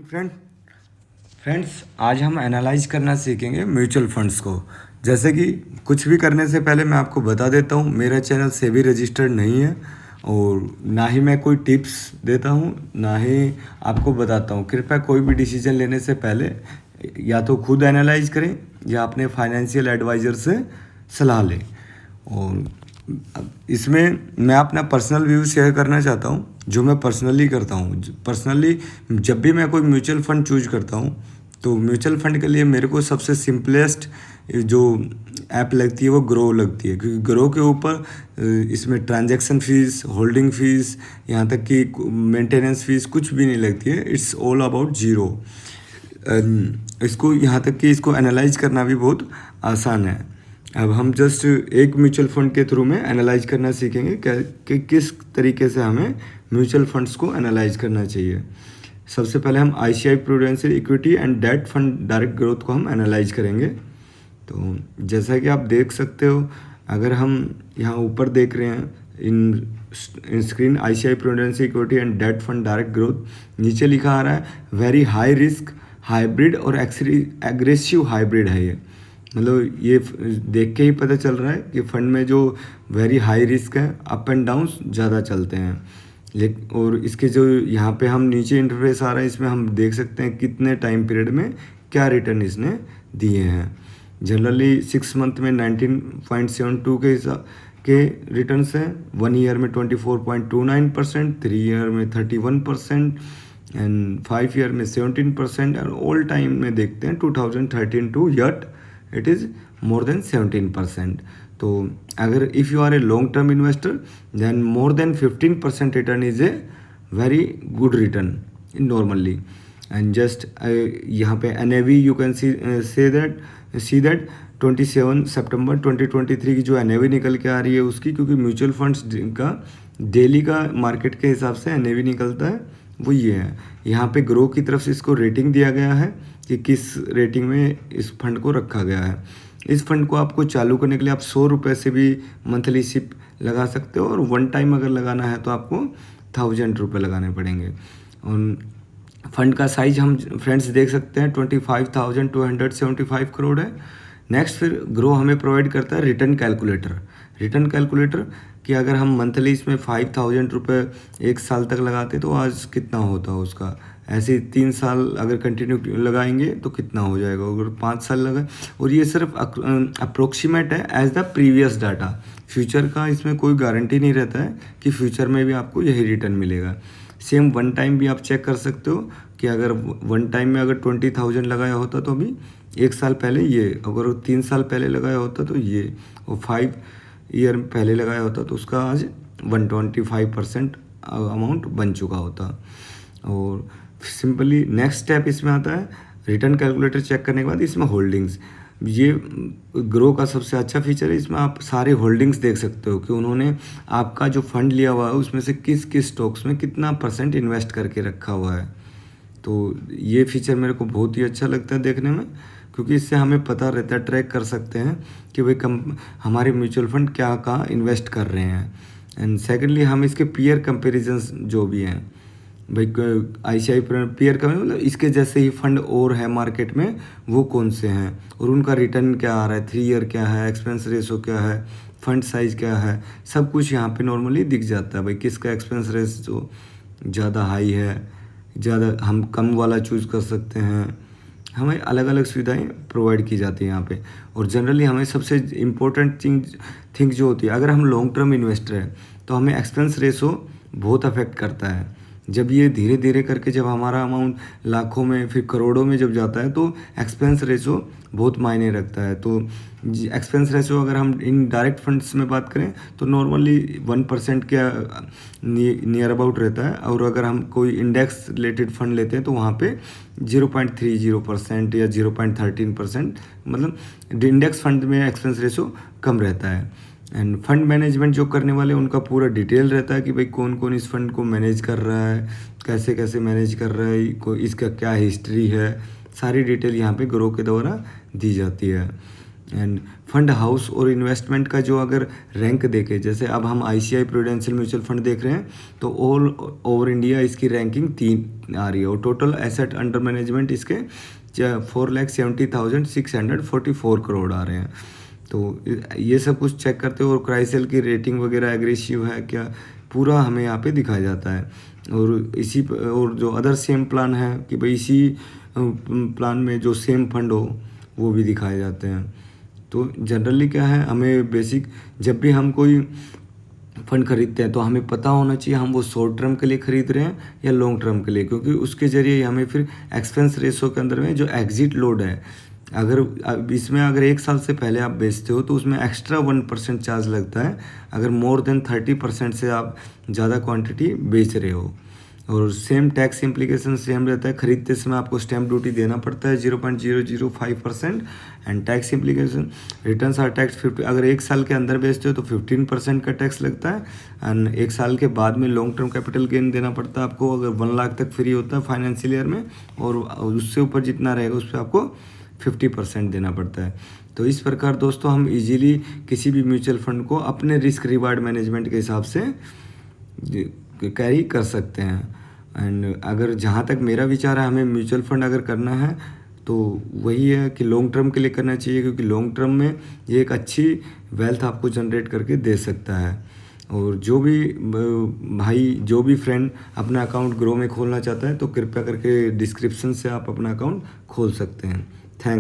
Friend friends आज हम analyse करना सीखेंगे म्यूचुअल फंड्स को। जैसे कि कुछ भी करने से पहले मैं आपको बता देता हूँ, मेरा चैनल सेबी रजिस्टर्ड नहीं है और ना ही मैं कोई टिप्स देता हूँ, ना ही आपको बताता हूँ। कृपया कोई भी डिसीजन लेने से पहले या तो खुद एनालाइज करें या अपने फाइनेंशियल एडवाइज़र से सलाह लें। और इसमें मैं अपना पर्सनल व्यू शेयर करना चाहता हूँ, जो मैं पर्सनली करता हूँ। पर्सनली जब भी मैं कोई म्यूचुअल फंड चूज करता हूँ तो म्यूचुअल फंड के लिए मेरे को सबसे सिंपलेस्ट जो ऐप लगती है वो ग्रो लगती है, क्योंकि ग्रो के ऊपर इसमें ट्रांजैक्शन फ़ीस, होल्डिंग फ़ीस, यहाँ तक कि मेंटेनेंस फ़ीस कुछ भी नहीं लगती है। It's all about zero. इसको यहाँ तक कि इसको एनालाइज करना भी बहुत आसान है। अब हम जस्ट एक म्यूचुअल फंड के थ्रू में एनालाइज करना सीखेंगे कि किस तरीके से हमें म्यूचुअल फंड्स को एनालाइज करना चाहिए। सबसे पहले हम ICI Prudential equity and debt fund direct growth को हम एनालाइज करेंगे। तो जैसा कि आप देख सकते हो, अगर हम यहाँ ऊपर देख रहे हैं in screen ICI Prudential equity and debt fund direct growth, नीचे लिखा आ रहा है वेरी हाई रिस्क हाइब्रिड और एग्रेसिव हाइब्रिड है ये। मतलब ये देख के ही पता चल रहा है कि फंड में जो वेरी हाई रिस्क है, अप एंड डाउन ज़्यादा चलते हैं। और इसके जो यहाँ पे हम नीचे इंटरफेस आ रहा है, इसमें हम देख सकते हैं कितने टाइम पीरियड में क्या रिटर्न इसने दिए हैं। जनरली 6 मंथ में 19.72 के हिसाब के रिटर्न्स हैं, 1 ईयर में 24.29%, 3 ईयर में 31% एंड 5 ईयर में 17%, और ऑल टाइम में देखते हैं 2013 to yet it is more than 17%। तो अगर if you are a long term investor then more than 15% return is a very good return in normally. And just यहाँ पे NAV you can see that 27 सितंबर 2023 की जो NAV निकल के आ रही है उसकी, क्योंकि म्यूचुअल फंड्स का डेली का मार्केट के हिसाब से NAV निकलता है, वो ये है। यहाँ पे ग्रो की तरफ से इसको रेटिंग दिया गया है कि किस रेटिंग में इस फंड को रखा गया है। इस फंड को आपको चालू करने के लिए आप 100 रुपये से भी मंथली सिप लगा सकते हो, और वन टाइम अगर लगाना है तो आपको 1000 रुपये लगाने पड़ेंगे। और फंड का साइज हम फ्रेंड्स देख सकते हैं 25,275 करोड़ है। नेक्स्ट फिर ग्रो हमें प्रोवाइड करता है रिटर्न कैलकुलेटर कि अगर हम मंथली इसमें 5,000 रुपये 1 साल तक लगाते तो आज कितना होता है उसका। ऐसे 3 साल अगर कंटिन्यू लगाएंगे तो कितना हो जाएगा, अगर 5 साल लगा। और ये सिर्फ अप्रोक्सीमेट है as the previous data. Future का इसमें कोई गारंटी नहीं रहता है कि फ्यूचर में भी आपको यही रिटर्न मिलेगा। सेम वन टाइम भी आप चेक कर सकते हो कि अगर वन टाइम में अगर 20,000 लगाया होता तो अभी 1 साल पहले ये, अगर 3 साल पहले लगाया होता तो ये, और 5 ईयर पहले लगाया होता तो उसका आज 125% अमाउंट बन चुका होता। और सिंपली नेक्स्ट स्टेप इसमें आता है रिटर्न कैलकुलेटर चेक करने के बाद इसमें होल्डिंग्स। ये ग्रो का सबसे अच्छा फीचर है, इसमें आप सारे होल्डिंग्स देख सकते हो कि उन्होंने आपका जो फंड लिया हुआ है उसमें से किस किस स्टॉक्स में कितना % इन्वेस्ट करके रखा हुआ है। तो ये फीचर मेरे को बहुत ही अच्छा लगता है देखने में, क्योंकि इससे हमें पता रहता है, ट्रैक कर सकते हैं कि भाई हमारे म्यूचुअल फंड क्या कहाँ इन्वेस्ट कर रहे हैं। एंड सेकेंडली हम इसके पीयर कंपेरिजन्स जो भी हैं, भाई आईसीआई पीयर का मतलब इसके जैसे ही फंड और है मार्केट में वो कौन से हैं और उनका रिटर्न क्या आ रहा है, 3 ईयर क्या है, एक्सपेंस रेशो क्या है, फंड साइज़ क्या है, सब कुछ यहाँ पे नॉर्मली दिख जाता है। भाई किसका एक्सपेंस रेशो ज़्यादा हाई है, ज़्यादा हम कम वाला चूज़ कर सकते हैं। हमें अलग अलग सुविधाएं प्रोवाइड की जाती हैं यहाँ पे। और जनरली हमें सबसे इम्पोर्टेंट थिंग जो होती है, अगर हम लॉन्ग टर्म इन्वेस्टर हैं तो हमें एक्सपेंस रेशो बहुत अफेक्ट करता है। जब ये धीरे धीरे करके जब हमारा अमाउंट लाखों में फिर करोड़ों में जब जाता है तो एक्सपेंस रेशो बहुत मायने रखता है। तो एक्सपेंस रेशो अगर हम इन डायरेक्ट फंड्स में बात करें तो नॉर्मली 1% के नियर अबाउट रहता है, और अगर हम कोई इंडेक्स रिलेटेड फंड लेते हैं तो वहाँ पे 0.30% या 0.13%, मतलब इंडेक्स फंड में एक्सपेंस रेशो कम रहता है। एंड फंड मैनेजमेंट जो करने वाले उनका पूरा डिटेल रहता है कि भाई कौन कौन इस फंड को मैनेज कर रहा है, कैसे कैसे मैनेज कर रहा है, कोई इसका क्या हिस्ट्री है, सारी डिटेल यहाँ पे ग्रो के द्वारा दी जाती है। एंड फंड हाउस और इन्वेस्टमेंट का जो अगर रैंक देखें, जैसे अब हम ICICI प्रूडेंशियल म्यूचुअल फंड देख रहे हैं, तो ऑल ओवर इंडिया इसकी रैंकिंग 3 आ रही है और टोटल एसेट अंडर मैनेजमेंट इसके 4,70,644 करोड़ आ रहे हैं। तो ये सब कुछ चेक करते हो और क्राइसिल की रेटिंग वगैरह एग्रेसिव है क्या, पूरा हमें यहाँ पे दिखाया जाता है। और और जो अदर सेम प्लान है कि भाई इसी प्लान में जो सेम फंड हो वो भी दिखाए जाते हैं। तो जनरली क्या है, हमें बेसिक जब भी हम कोई फंड खरीदते हैं तो हमें पता होना चाहिए हम वो शॉर्ट टर्म के लिए खरीद रहे हैं या लॉन्ग टर्म के लिए, क्योंकि उसके ज़रिए हमें फिर एक्सपेंस रेशो के अंदर में जो एग्जिट लोड है, अगर इसमें अगर 1 साल से पहले आप बेचते हो तो उसमें एक्स्ट्रा 1% चार्ज लगता है अगर मोर देन 30% से आप ज़्यादा क्वांटिटी बेच रहे हो। और सेम टैक्स इम्प्लीकेशन सेम रहता है, खरीदते समय आपको स्टैम्प ड्यूटी देना पड़ता है 0.005% and tax implication returns are tax 50। अगर 1 साल के अंदर बेचते हो तो 15% का टैक्स लगता है एंड 1 साल के बाद में लॉन्ग टर्म कैपिटल गेन देना पड़ता है आपको, अगर 1 लाख तक फ्री होता है फाइनेंशियल ईयर में, और उससे ऊपर जितना रहेगा उस पर आपको 50% देना पड़ता है। तो इस प्रकार दोस्तों हम इजीली किसी भी म्यूचुअल फंड को अपने रिस्क रिवार्ड मैनेजमेंट के हिसाब से कैरी कर सकते हैं। एंड अगर जहाँ तक मेरा विचार है, हमें म्यूचुअल फंड अगर करना है तो वही है कि लॉन्ग टर्म के लिए करना चाहिए, क्योंकि लॉन्ग टर्म में ये एक अच्छी वेल्थ आपको जनरेट करके दे सकता है। और जो भी भाई जो भी फ्रेंड अपना अकाउंट ग्रो में खोलना चाहता है तो कृपया करके डिस्क्रिप्शन से आप अपना अकाउंट खोल सकते हैं।